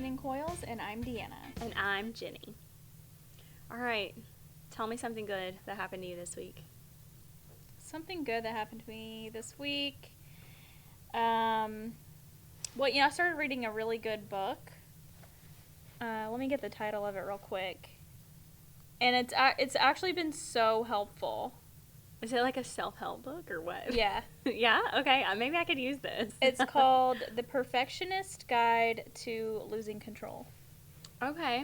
in Coils, and I'm Deanna. And I'm Jenny. All right, tell me something good that happened to you this week. Something good that happened to me this week. I started reading a really good book. Let me get the title of it real quick. And it's actually been so helpful. Is it like a self-help book or what? Yeah. Yeah? Okay, maybe I could use this. It's called The Perfectionist Guide to Losing Control. Okay.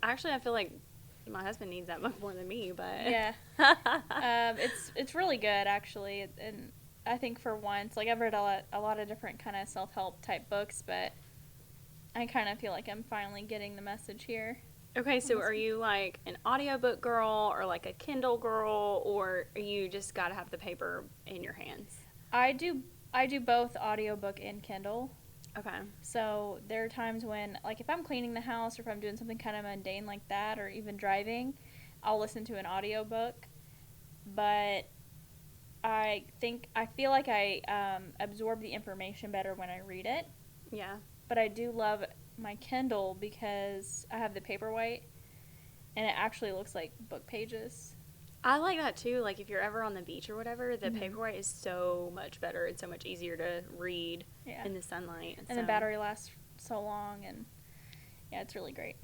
Actually, I feel like my husband needs that book more than me, but... Yeah. It's really good, actually. And I think for once, like, I've read a lot of different kind of self-help type books, but I kind of feel like I'm finally getting the message here. Okay, so are you like an audiobook girl or like a Kindle girl, or you just got to have the paper in your hands? I do both audiobook and Kindle. Okay. So there are times when, like, if I'm cleaning the house or if I'm doing something kind of mundane like that, or even driving, I'll listen to an audiobook. But I feel like I absorb the information better when I read it. Yeah. But I do love my Kindle because I have the Paperwhite, and it actually looks like book pages. I like that too. Like if you're ever on the beach or whatever, the Mm-hmm. Paperwhite is so much better. It's so much easier to read in the sunlight. And the battery lasts so long, and yeah, it's really great.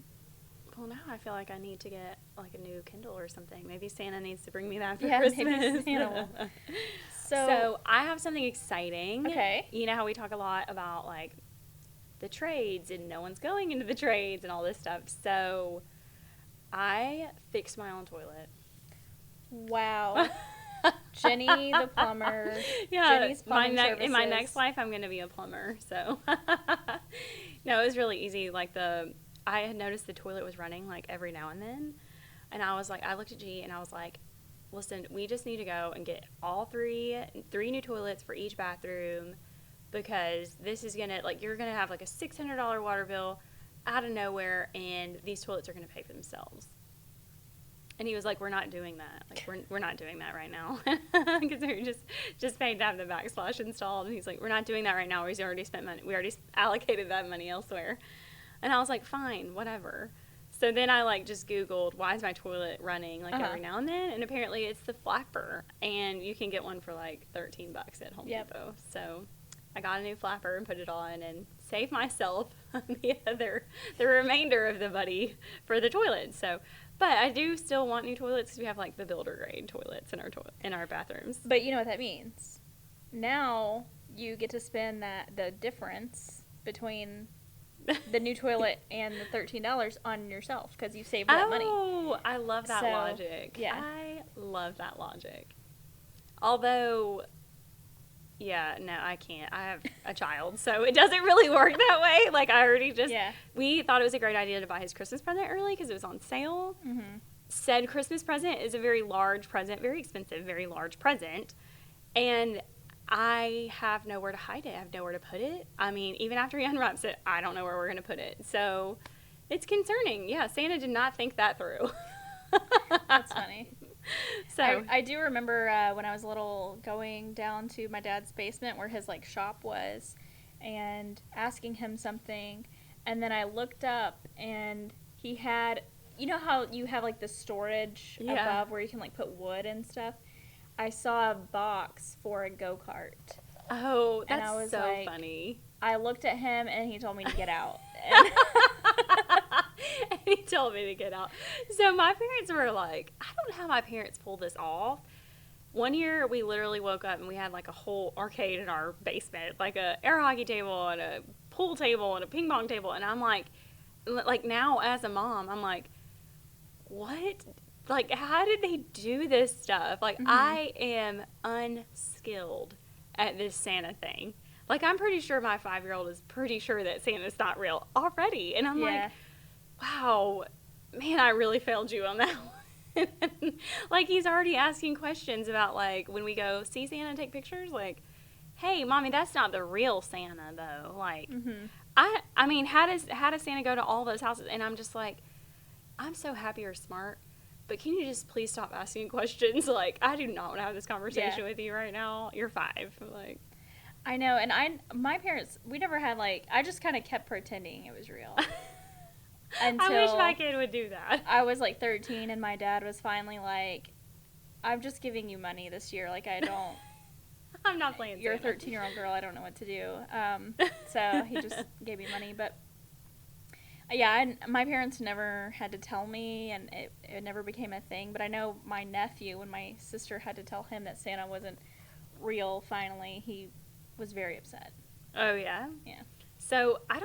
Well, now I feel like I need to get like a new Kindle or something. Maybe Santa needs to bring me that for Christmas. Maybe Santa will. So I have something exciting. Okay. You know how we talk a lot about like the trades and no one's going into the trades and all this stuff. So I fixed my own toilet. Wow. Jenny the plumber. Yeah, Jenny's plumbing services. In my next life, I'm going to be a plumber. So, no, it was really easy. Like I had noticed the toilet was running like every now and then, and I looked at G and I was like, listen, we just need to go and get all three new toilets for each bathroom, because this is gonna you're gonna have like a $600 water bill out of nowhere, and these toilets are gonna pay for themselves. And he was like, we're not doing that. Like, we're not doing that right now. Because we were just paying to have the backsplash installed. And he's like, we're not doing that right now. We already spent money. We already allocated that money elsewhere. And I was like, fine, whatever. So then I just Googled, why is my toilet running every now and then? And apparently it's the flapper. And you can get one for like $13 at Home Depot. So I got a new flapper and put it on and saved myself the remainder of the money for the toilet. So, but I do still want new toilets because we have like the builder grade toilets in our bathrooms. But you know what that means. Now you get to spend the difference between the new toilet and the $13 on yourself because you saved that money. Oh, I love that logic. Yeah. I love that logic. Although, yeah, no, I can't. I have a child, so it doesn't really work that way. Like, I already we thought it was a great idea to buy his Christmas present early because it was on sale. Mm-hmm. Said Christmas present is a very large present, very expensive, very large present. And I have nowhere to hide it. I have nowhere to put it. I mean, even after he unwraps it, I don't know where we're going to put it. So it's concerning. Yeah, Santa did not think that through. That's funny. So I do remember when I was little going down to my dad's basement where his shop was and asking him something, and then I looked up and he had, you know how you have the storage above where you can put wood and stuff? I saw a box for a go-kart. Oh, that's and I was so funny. I looked at him and he told me to get out. And he told me to get out. So my parents were like, I don't know how my parents pulled this off. One year we literally woke up and we had a whole arcade in our basement, like a air hockey table and a pool table and a ping pong table. And I'm like now as a mom, I'm like, what? How did they do this stuff? Mm-hmm. I am unskilled at this Santa thing. I'm pretty sure my 5-year-old is pretty sure that Santa's not real already. And I'm like, wow, man, I really failed you on that one. He's already asking questions about, when we go see Santa and take pictures, hey, Mommy, that's not the real Santa, though. Mm-hmm. I mean, how does Santa go to all those houses? And I'm just like, I'm so happy you're smart, but can you just please stop asking questions? I do not want to have this conversation with you right now. You're 5. I know, and my parents, we never had like, I just kind of kept pretending it was real. I wish my kid would do that. I was like 13 and my dad was finally like, I'm just giving you money this year. Like, I don't. I'm not playing You're Santa. a 13-year-old girl. I don't know what to do. So he just gave me money. But yeah, my parents never had to tell me, and it never became a thing. But I know my nephew, when my sister had to tell him that Santa wasn't real, finally, he was very upset. Oh, yeah? Yeah. So I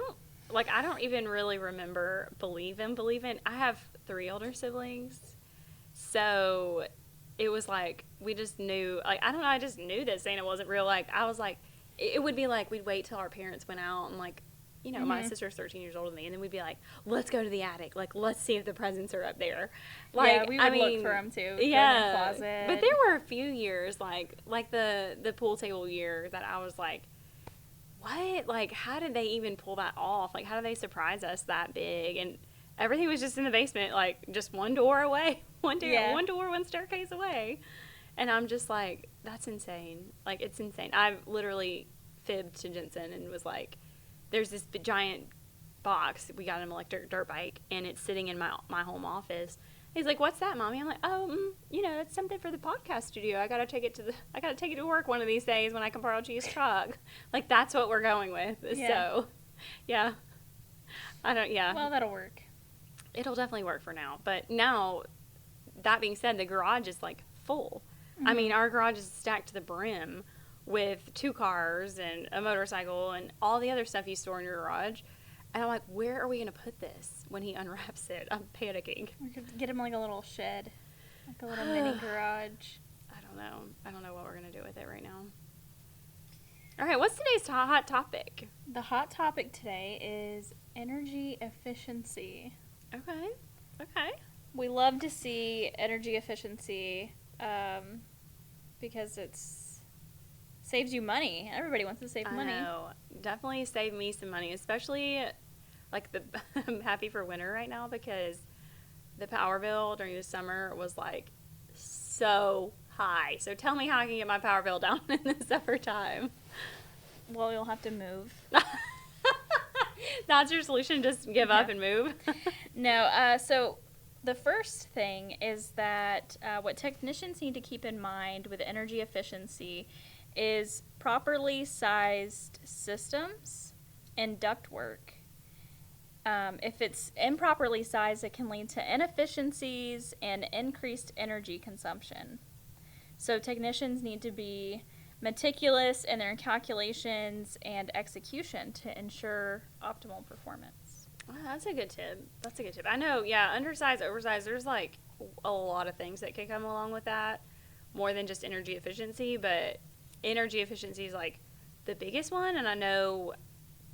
don't even really remember believing. I have 3 older siblings. So it was like, we just knew, like, I don't know, I just knew that Santa wasn't real. Like, I was like, it would be like, we'd wait till our parents went out and, like, you know, my sister's 13 years older than me, and then we'd be like, let's go to the attic. Like, let's see if the presents are up there. Like, yeah, we would look for them, too. Yeah. Go in the closet. But there were a few years, like the pool table year, that I was like, what? Like, how did they even pull that off? Like, how did they surprise us that big? And everything was just in the basement, like, just one door away. One door, one staircase away. And I'm just like, that's insane. Like, it's insane. I've literally fibbed to Jensen and was like, there's this giant box. We got an electric dirt bike, and it's sitting in my home office. He's like, "What's that, Mommy?" I'm like, "Oh, you know, it's something for the podcast studio. I gotta take it to work one of these days when I can borrow G's truck." Like, that's what we're going with. Yeah. So, yeah. Yeah. Well, that'll work. It'll definitely work for now. But now, that being said, the garage is like full. Mm-hmm. I mean, our garage is stacked to the brim with 2 cars and a motorcycle and all the other stuff you store in your garage. And I'm like, where are we going to put this when he unwraps it? I'm panicking. We could get him like a little shed, like a little mini garage. I don't know what we're going to do with it right now. All right, what's today's hot topic? The hot topic today is energy efficiency. Okay. We love to see energy efficiency because it's saves you money. Everybody wants to save money. I know. Definitely save me some money, especially like I'm happy for winter right now because the power bill during the summer was like so high. So tell me how I can get my power bill down in the summertime. Well, you'll have to move. That's your solution? Just give up and move? No. So the first thing is that what technicians need to keep in mind with energy efficiency is properly sized systems and ductwork. If it's improperly sized, it can lead to inefficiencies and increased energy consumption. So technicians need to be meticulous in their calculations and execution to ensure optimal performance. Oh, that's a good tip. I know, yeah, undersized, oversized, there's like a lot of things that can come along with that, more than just energy efficiency, but energy efficiency is like the biggest one, and I know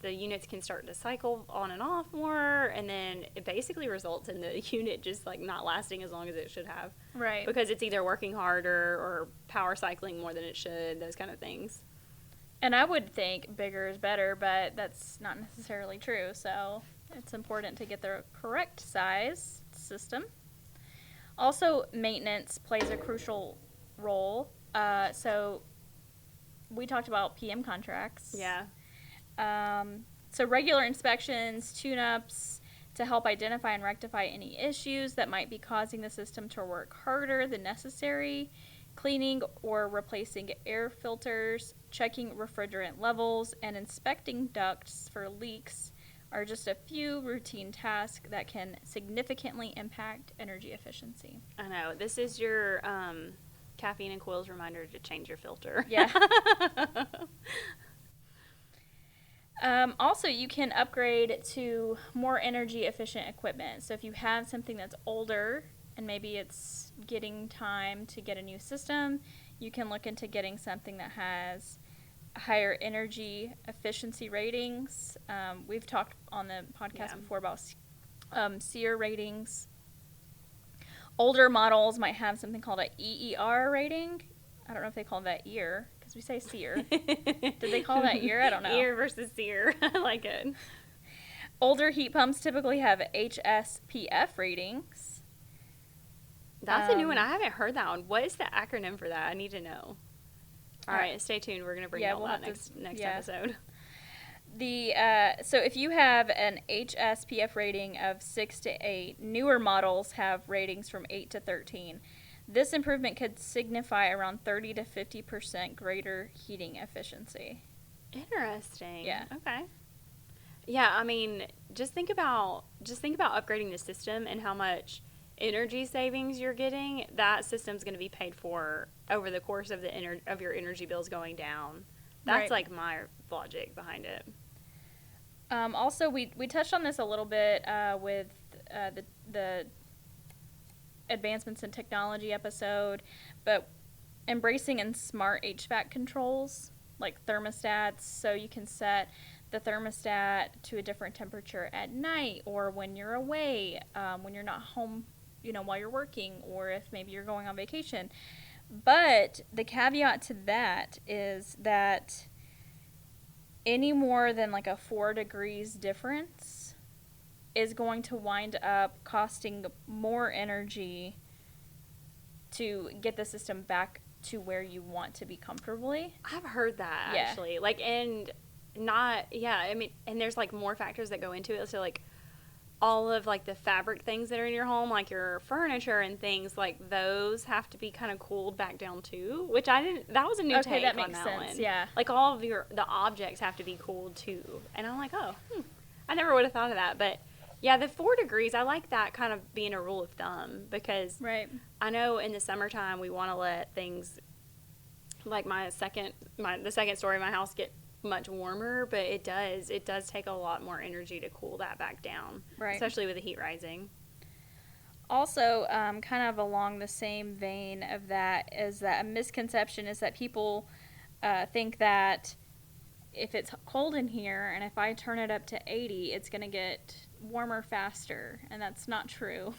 the units can start to cycle on and off more, and then it basically results in the unit just like not lasting as long as it should have. Right. Because it's either working harder or power cycling more than it should, those kind of things. And I would think bigger is better, but that's not necessarily true, so it's important to get the correct size system. Also, maintenance plays a crucial role. So we talked about PM contracts. Yeah. So regular inspections, tune-ups to help identify and rectify any issues that might be causing the system to work harder than necessary, cleaning or replacing air filters, checking refrigerant levels, and inspecting ducts for leaks are just a few routine tasks that can significantly impact energy efficiency. I know. This is your Caffeine and Coils reminder to change your filter. Yeah. Also, you can upgrade to more energy efficient equipment. So if you have something that's older and maybe it's getting time to get a new system, you can look into getting something that has higher energy efficiency ratings. We've talked on the podcast before about SEER ratings. Older models might have something called an EER rating. I don't know if they call that EAR, because we say SEER. Did they call that EAR? I don't know. EAR versus SEER. I like it. Older heat pumps typically have HSPF ratings. That's a new one. I haven't heard that one. What is the acronym for that? I need to know. All right, stay tuned. We're going to bring you all we'll that have next yeah. episode. So if you have an HSPF rating of 6 to 8, newer models have ratings from 8 to 13. This improvement could signify around 30 to 50% greater heating efficiency. Interesting. Yeah. Okay. Yeah, I mean, just think about upgrading the system and how much energy savings you're getting. That system's going to be paid for over the course of of your energy bills going down. That's like my logic behind it. Also, we touched on this a little bit with the advancements in technology episode, but embracing in smart HVAC controls like thermostats, so you can set the thermostat to a different temperature at night or when you're away, when you're not home, while you're working, or if maybe you're going on vacation. But the caveat to that is that any more than like a 4 degrees difference is going to wind up costing more energy to get the system back to where you want to be comfortably. I've heard that actually. And there's like more factors that go into it. So like all of like the fabric things that are in your home, like your furniture and things, like those have to be kind of cooled back down too, which that was a new take that on makes that sense. one. Yeah. Like all of the objects have to be cooled too. And I'm like, I never would have thought of that. But yeah, the 4 degrees, I like that kind of being a rule of thumb because I know in the summertime we want to let things like the second story of my house get much warmer, but it does take a lot more energy to cool that back down, especially with the heat rising. Also, kind of along the same vein of that is that a misconception is that people think that if it's cold in here and if I turn it up to 80, it's going to get warmer faster, and that's not true.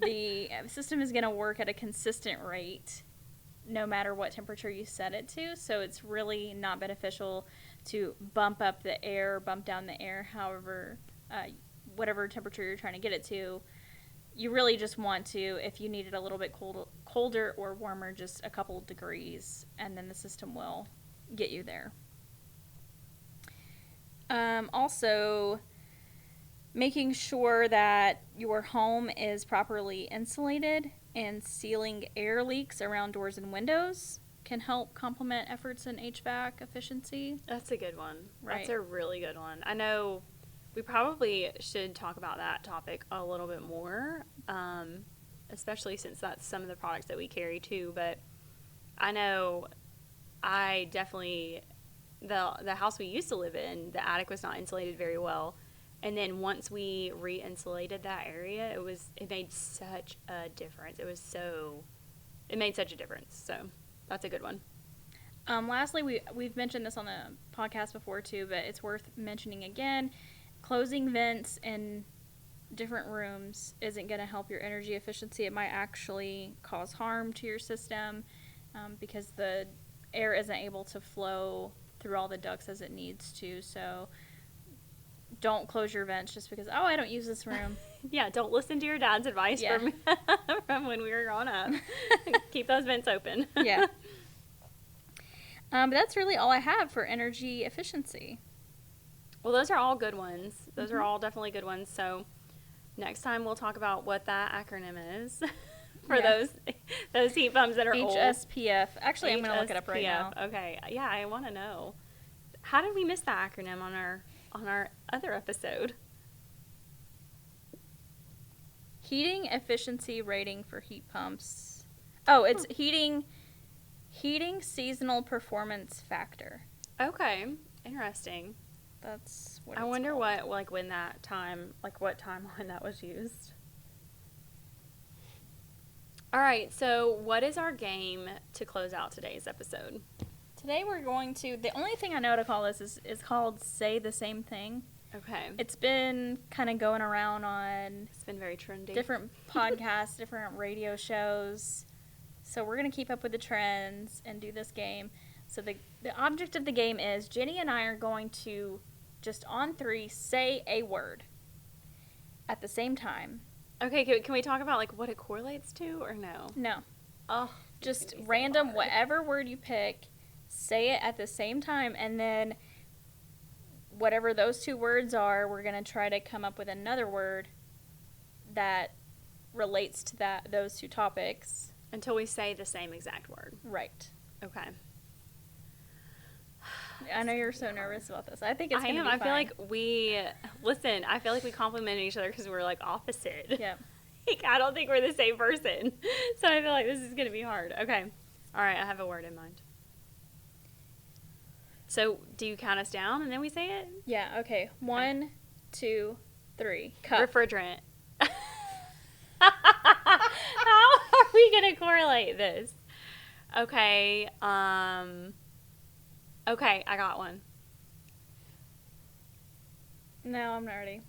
The system is going to work at a consistent rate no matter what temperature you set it to, so it's really not beneficial to bump up the air, bump down the air, however, whatever temperature you're trying to get it to. You really just want to, if you need it a little bit colder or warmer, just a couple degrees, and then the system will get you there. Also, making sure that your home is properly insulated and sealing air leaks around doors and windows can help complement efforts in HVAC efficiency. That's a good one. Right. That's a really good one. I know we probably should talk about that topic a little bit more, especially since that's some of the products that we carry too. But I know I definitely, the house we used to live in, the attic was not insulated very well. And then once we re-insulated that area, it made such a difference. It made such a difference. So that's a good one. Lastly, we've mentioned this on the podcast before too, but it's worth mentioning again. Closing vents in different rooms isn't going to help your energy efficiency. It might actually cause harm to your system because the air isn't able to flow through all the ducts as it needs to. So don't close your vents just because, I don't use this room. Yeah, don't listen to your dad's advice from when we were growing up. Keep those vents open. Yeah. But that's really all I have for energy efficiency. Well, those are all good ones. Those are all definitely good ones. So next time we'll talk about what that acronym is for those heat pumps that are HSPF. Actually, I'm going to look it up right now. Okay. Yeah, I want to know. How did we miss that acronym on our other episode? Heating efficiency rating for heat pumps. Oh, it's heating seasonal performance factor. Okay, interesting. That's what I wonder called. what timeline that was used. All right, so what is our game to close out today's episode? Today we're going to, the only thing I know to call this is called Say the Same Thing. Okay. It's been kind of going around on... It's been very trendy. Different podcasts, different radio shows. So we're going to keep up with the trends and do this game. So the object of the game is Jenny and I are going to, just on 3, say a word at the same time. Okay, can we talk about like what it correlates to or no? No. Oh. just gonna be so random, hard. whatever word you pick, say it at the same time, and then whatever those two words are, we're going to try to come up with another word that relates to those two topics. Until we say the same exact word. Right. Okay. I know you're so nervous about this. I think it's I going to am. be I fine. feel like I feel like we complement each other because we're like opposite. Yeah. Like, I don't think we're the same person. So I feel like this is going to be hard. Okay. All right. I have a word in mind. So do you count us down and then we say it? Yeah, okay. 1, 2, 3. Cup. Refrigerant. How are we going to correlate this? Okay. Okay, I got one. No, I'm not ready.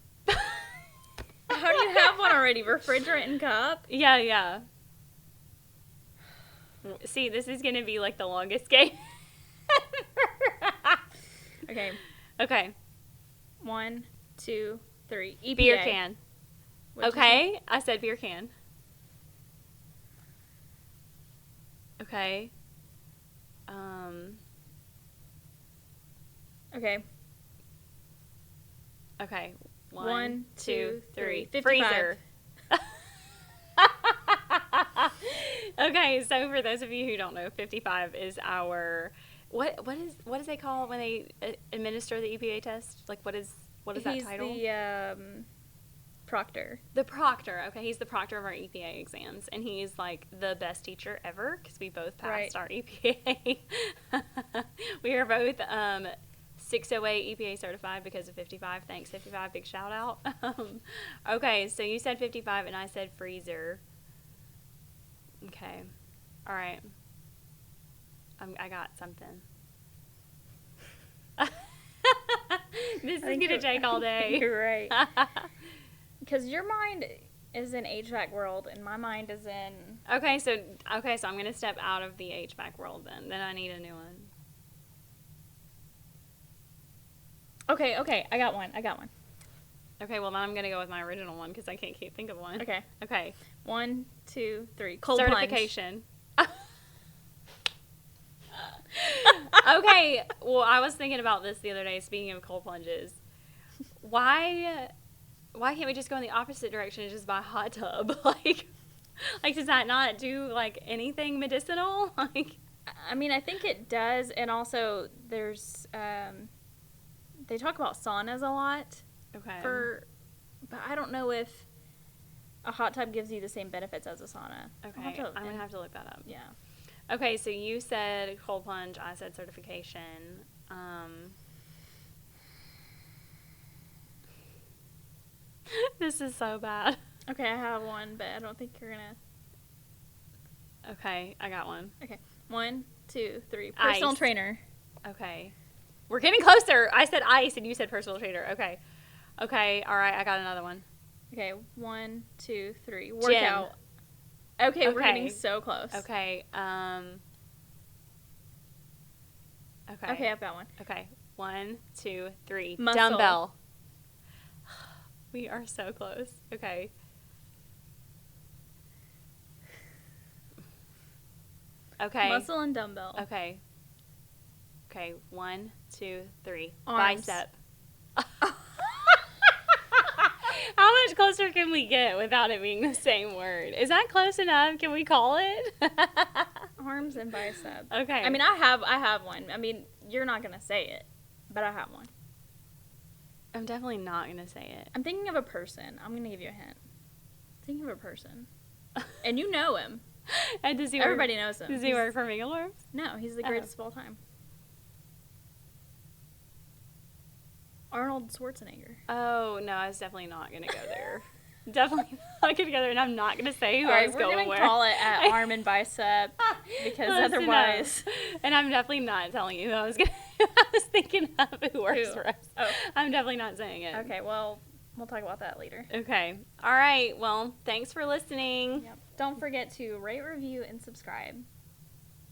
How do you have one already? Refrigerant and cup? Yeah. See, this is going to be like the longest game. Okay. Okay. 1, 2, 3. EPA. Beer can. What'd you Okay, I said beer can. Okay. Okay. Okay. 1, 2, 3. 55. Freezer. Okay, so for those of you who don't know, 55 is our what is they call it when they administer the EPA test? Like what is that title? He's the proctor. The proctor. Okay, he's the proctor of our EPA exams, and he's like the best teacher ever because we both passed our EPA. We are both 608 EPA certified because of 55. Thanks, 55. Big shout out. Okay, so you said 55 and I said freezer. Okay. All right. I got something. This is going to take all day. You're right. Because your mind is in HVAC world and my mind is in... Okay, so I'm going to step out of the HVAC world then. Then I need a new one. Okay, I got one. Okay, well then I'm going to go with my original one because I can't think of one. Okay. 1, 2, 3. Cold certification. Okay, well I was thinking about this the other day, speaking of cold plunges. Why can't we just go in the opposite direction and just buy a hot tub? Like does that not do like anything medicinal? Like, I mean, I think it does, and also there's they talk about saunas a lot. okay. But I don't know if a hot tub gives you the same benefits as a sauna. Okay, I'm gonna have to look that up. Yeah. Okay, so you said cold plunge, I said certification. This is so bad. Okay, I have one, but I don't think you're gonna. Okay, I got one. Okay, 1, 2, 3. Personal Ice. trainer. Okay. We're getting closer. I said ice and you said personal trainer. Okay. Okay, all right, I got another one. Okay, 1, 2, 3. Workout. Okay, we're getting so close. Okay, okay. Okay, I've got one. Okay, 1, 2, 3. Muscle. Dumbbell. We are so close. Okay. Okay. Muscle and dumbbell. Okay. Okay, 1, 2, 3. Arms. Bicep. How much closer can we get without it being the same word? Is that close enough? Can we call it? Arms and bicep. Okay. I mean, I have one. I mean, you're not gonna say it, but I have one. I'm definitely not going to say it. I'm thinking of a person. I'm gonna give you a hint. Thinking of a person, and you know him. And does he Everybody knows him. Does he work for Megalorms? No, he's the greatest of all time. Arnold Schwarzenegger. Oh, no, I was definitely not going to go there. Definitely not going to go there, and I'm not going to say who All I right, was we're going gonna where. call it at arm and bicep because Listen otherwise. up. And I'm definitely not telling you who I was I was thinking of who works Who? for us. Oh. I'm definitely not saying it. Okay, well, we'll talk about that later. Okay. All right. Well, thanks for listening. Yep. Don't forget to rate, review, and subscribe.